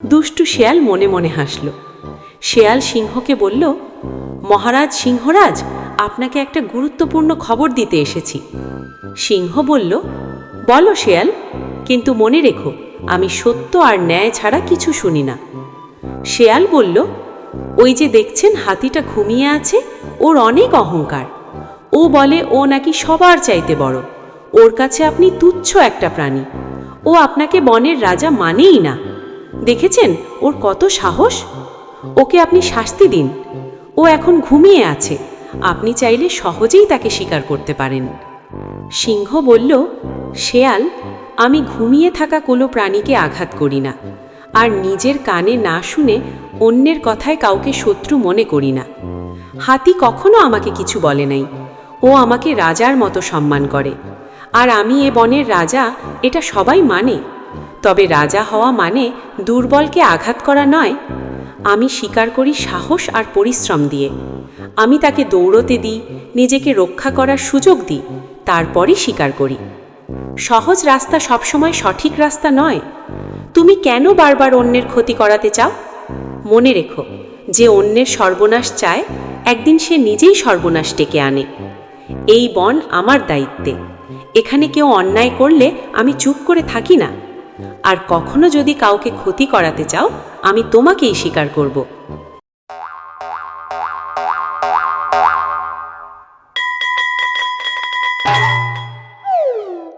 দুষ্টু শেয়াল মনে মনে হাসল। শেয়াল সিংহকে বলল, মহারাজ সিংহরাজ, আপনাকে একটা গুরুত্বপূর্ণ খবর দিতে এসেছি। সিংহ বলল, বলো শেয়াল, কিন্তু মনে রেখো আমি সত্য আর ন্যায় ছাড়া কিছু শুনি না। শেয়াল বলল, ওই যে দেখছেন হাতিটা ঘুমিয়ে আছে, ওর অনেক অহংকার। ও বলে ও নাকি সবার চাইতে বড়। ওর কাছে আপনি তুচ্ছ একটা প্রাণী। ও আপনাকে বনের রাজা মানেই না। দেখেছেন ওর কত সাহস। ওকে আপনি শাস্তি দিন। ও এখন ঘুমিয়ে আছে, আপনি চাইলে সহজেই তাকে শিকার করতে পারেন। সিংহ বলল, শেয়াল, আমি ঘুমিয়ে থাকা কোনো প্রাণীকে আঘাত করি না, আর নিজের কানে না শুনে অন্যের কথায় কাউকে শত্রু মনে করি না। হাতি কখনো আমাকে কিছু বলে নাই। ও আমাকে রাজার মতো সম্মান করে, আর আমি এ বনের রাজা, এটা সবাই মানে। তবে রাজা হওয়া মানে দুর্বলকে আঘাত করা নয়। আমি শিকার করি সাহস আর পরিশ্রম দিয়ে। আমি তাকে দৌড়তে দিই, নিজেকে রক্ষা করার সুযোগ দিই, তারপরই শিকার করি। সহজ রাস্তা সবসময় সঠিক রাস্তা নয়। তুমি কেন বারবার অন্যের ক্ষতি করাতে চাও? মনে রেখো, যে অন্যের সর্বনাশ চায়, একদিন সে নিজেই সর্বনাশ ডেকে আনে। এই বন আমার দায়িত্বে। এখানে কেউ অন্যায় করলে আমি চুপ করে থাকি না। আর কখনো যদি কাউকে ক্ষতি করাতে চাও, আমি তোমাকেই শিকার করব।